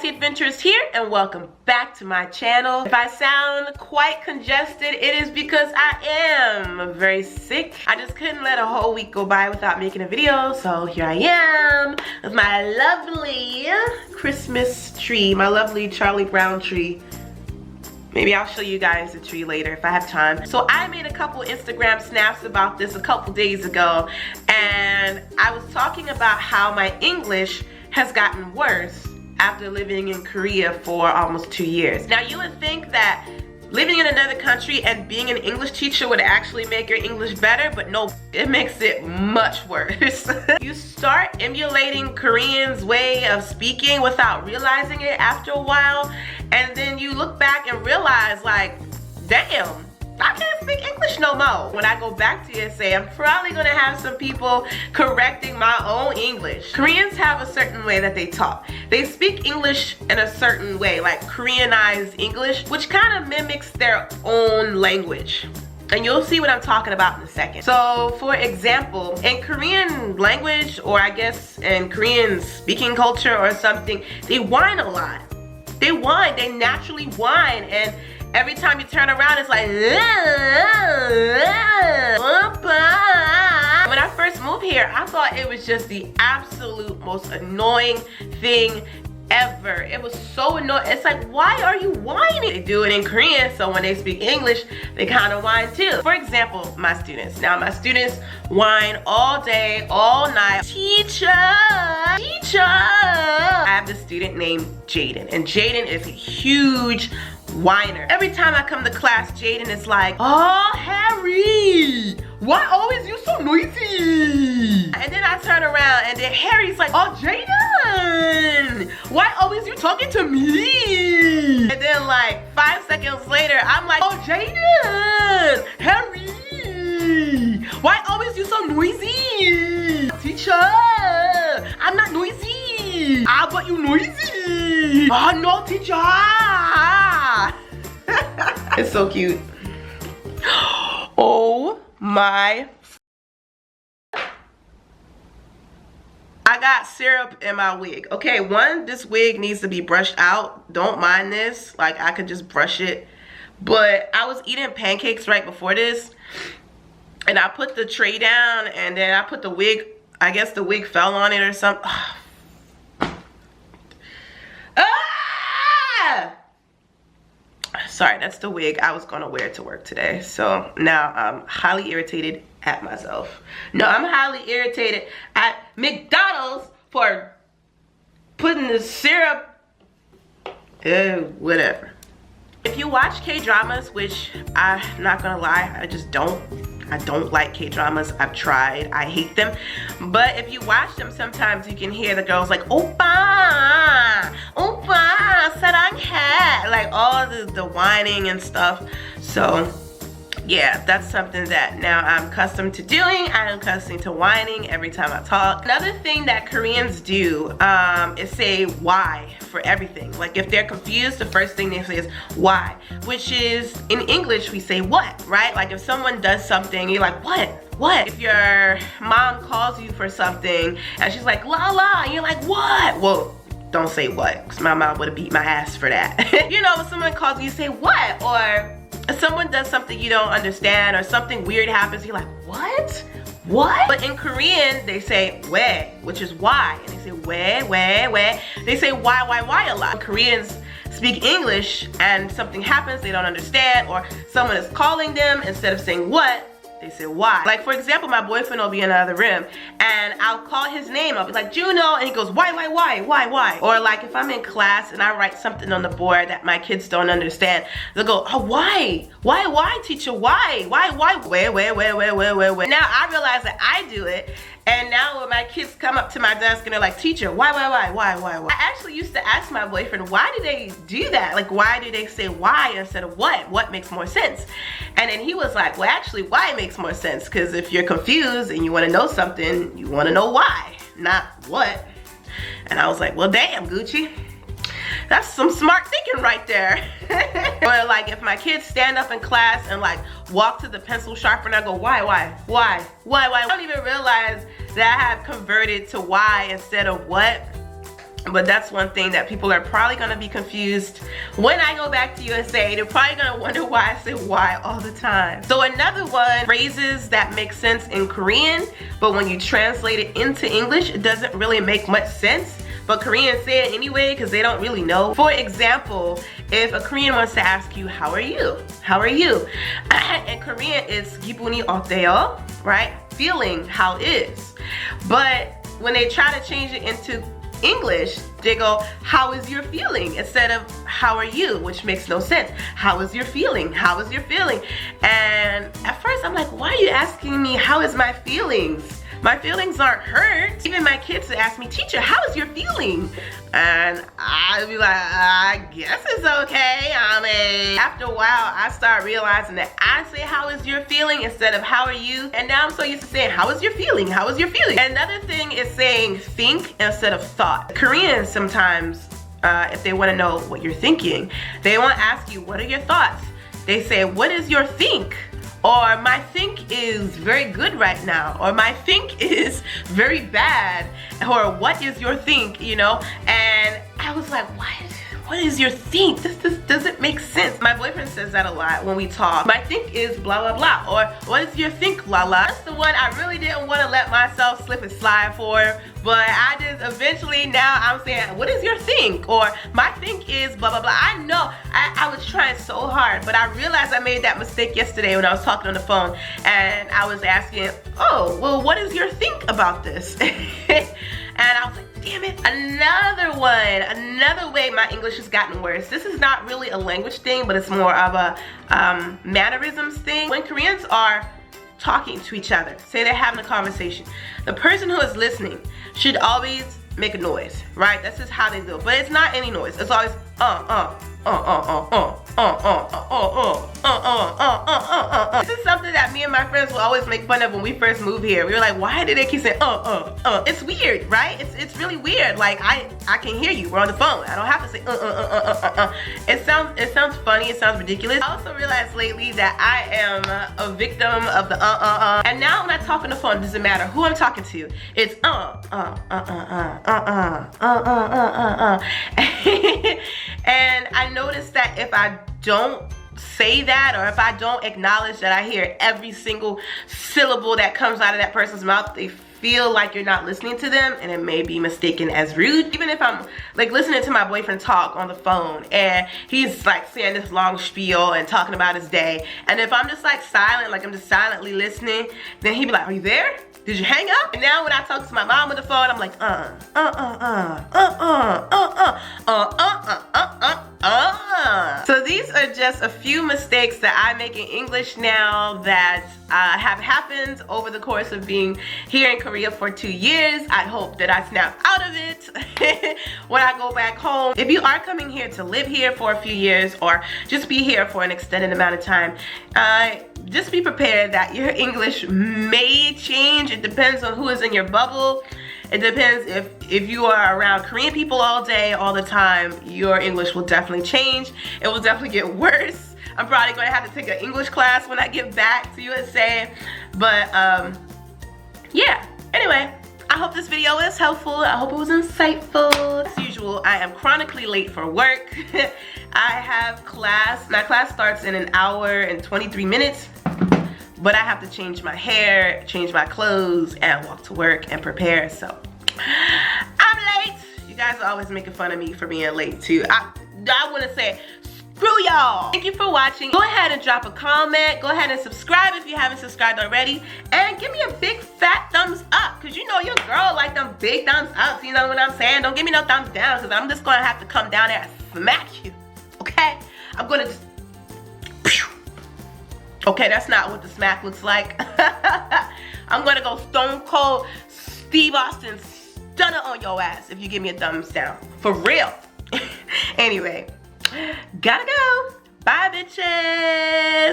Sassy Adventurers here, and welcome back to my channel. If I sound quite congested, it is because I am very sick. I just couldn't let a whole week go by without making a video, so here I am with my lovely Christmas tree, my lovely Charlie Brown tree. Maybe I'll show you guys the tree later if I have time. So I made a couple Instagram snaps about this a couple days ago, and I was talking about how my English has gotten worse after living in Korea for almost 2 years. Now you would think that living in another country and being an English teacher would actually make your English better, but no, it makes it much worse. You start emulating Koreans' way of speaking without realizing it after a while, and then you look back and realize, like, damn, I can't speak English no more. When I go back to USA, I'm probably gonna have some people correcting my own English. Koreans have a certain way that they talk. They speak English in a certain way, like Koreanized English, which kind of mimics their own language. And you'll see what I'm talking about in a second. So for example, in Korean language, or I guess in Korean speaking culture or something, they whine a lot. They whine, they naturally whine, and every time you turn around, it's like, when I first moved here, I thought it was just the absolute most annoying thing ever. It was so annoying. It's like, why are you whining? They do it in Korean, so when they speak English, they kind of whine too. For example, my students. Now, my students whine all day, all night. Teacher, teacher. I have this student named Jaden, and Jaden is a huge whiner. Every time I come to class, Jaden is like, oh, Harry, why always you so noisy? And then I turn around and then Harry's like, oh, Jaden, why always you talking to me? And then like 5 seconds later, I'm like, oh, Jaden, Harry, why always you so noisy? Teacher, I'm not noisy. Ah, but you noisy. Oh, no, teacher. It's so cute. Oh my. I got syrup in my wig. Okay, one, this wig needs to be brushed out. Don't mind this. Like, I could just brush it. But I was eating pancakes right before this, and I put the tray down, and then I put the wig, I guess the wig fell on it or something. Sorry, that's the wig I was gonna wear to work today. So now I'm highly irritated at myself. No, I'm highly irritated at McDonald's for putting the syrup, whatever. If you watch K-dramas, which I'm not gonna lie, I don't like K-dramas. I've tried, I hate them. But if you watch them, sometimes you can hear the girls like, Oppa, Oppa, saranghae, like all the whining and stuff. So yeah, that's something that now I'm accustomed to doing. I'm accustomed to whining every time I talk. Another thing that Koreans do is say why for everything. Like if they're confused, the first thing they say is why, which is in English we say what, right? Like if someone does something, you're like, what? What? If your mom calls you for something and she's like, Lala, and you're like, what? Well, don't say what, because my mom would have beat my ass for that. You know, when someone calls you, say what? Or if someone does something you don't understand or something weird happens, you're like, what? What? But in Korean, they say where, which is why. And they say where. They say why a lot. When Koreans speak English and something happens they don't understand, or someone is calling them, instead of saying what, they say why. Like for example, my boyfriend will be in another room and I'll call his name. I'll be like, Juno, and he goes, why? Or like if I'm in class and I write something on the board that my kids don't understand, they'll go, oh, why, teacher, why, where. Now I realize that I do it, and now when my kids come up to my desk and they're like, teacher, why? I actually used to ask my boyfriend, why do they do that? Like, why do they say why instead of what? What makes more sense? And then he was like, well, actually, why makes more sense? Because if you're confused and you want to know something, you want to know why, not what. And I was like, well, damn, Gucci. That's some smart thinking right there. Or like if my kids stand up in class and like walk to the pencil sharpener, I go, why? I don't even realize that I have converted to why instead of what. But that's one thing that people are probably gonna be confused when I go back to USA. They're probably gonna wonder why I say why all the time. So another one, phrases that make sense in Korean, but when you translate it into English, it doesn't really make much sense. But Koreans say it anyway because they don't really know. For example, if a Korean wants to ask you, how are you? How are you? In Korean, it's 기분이 어때요? Right? Feeling, how is. But when they try to change it into English, they go, how is your feeling? Instead of how are you, which makes no sense. How is your feeling? How is your feeling? And at first I'm like, why are you asking me how is my feelings? My feelings aren't hurt. Even my kids would ask me, teacher, how is your feeling? And I'd be like, I guess it's okay. I mean, after a while, I start realizing that I say, how is your feeling instead of how are you? And now I'm so used to saying, how is your feeling? How is your feeling? Another thing is saying think instead of thought. Koreans sometimes, if they want to know what you're thinking, they won't ask you, what are your thoughts? They say, what is your think? Or my think is very good right now, or my think is very bad, or what is your think, you know? And I was like, what is your think? This doesn't make sense. My boyfriend says that a lot when we talk. My think is blah, blah, blah. Or what is your think, Lala? That's the one I really didn't want to let myself slip and slide for. But I just eventually now I'm saying, what is your think? Or my think is blah, blah, blah. I know I was trying so hard, but I realized I made that mistake yesterday when I was talking on the phone. And I was asking, oh, well, what is your think about this? And I was like, damn it. Another one, another way my English has gotten worse. This is not really a language thing, but it's more of a mannerisms thing. When Koreans are talking to each other, say they're having a conversation, the person who is listening should always make a noise, right? That's just how they do it. But it's not any noise. It's always This is something that me and my friends will always make fun of when we first moved here. We were like, why do they keep saying It's weird, right? It's really weird. Like I can hear you. We're on the phone. I don't have to say It sounds funny. It sounds ridiculous. I also realized lately that I am a victim of the And now when I talk on the phone, it doesn't matter who I'm talking to. It's And I noticed that if I don't say that, or if I don't acknowledge that I hear every single syllable that comes out of that person's mouth, they feel like you're not listening to them, and it may be mistaken as rude. Even if I'm like listening to my boyfriend talk on the phone and he's like saying this long spiel and talking about his day, and if I'm just like silent, like I'm just silently listening, then he'd be like, are you there? Did you hang up? And now when I talk to my mom on the phone, I'm like, So these are just a few mistakes that I make in English now that have happened over the course of being here in Korea for 2 years. I hope that I snap out of it when I go back home. If you are coming here to live here for a few years, or just be here for an extended amount of time, just be prepared that your English may change. It depends on who is in your bubble. It depends if you are around Korean people all day, all the time, your English will definitely change. It will definitely get worse. I'm probably going to have to take an English class when I get back to USA. But yeah, anyway, I hope this video was helpful. I hope it was insightful. As usual, I am chronically late for work. I have class. My class starts in 1 hour and 23 minutes. But I have to change my hair, change my clothes, and walk to work and prepare. So I'm late. You guys are always making fun of me for being late too. I want to say, screw y'all. Thank you for watching. Go ahead and drop a comment. Go ahead and subscribe if you haven't subscribed already. And give me a big fat thumbs up. Because you know your girl like them big thumbs ups. You know what I'm saying? Don't give me no thumbs down, because I'm just going to have to come down there and smack you. Okay? I'm going to just... Okay, that's not what the smack looks like. I'm gonna go Stone Cold Steve Austin stunner on your ass if you give me a thumbs down. For real. Anyway, gotta go. Bye, bitches.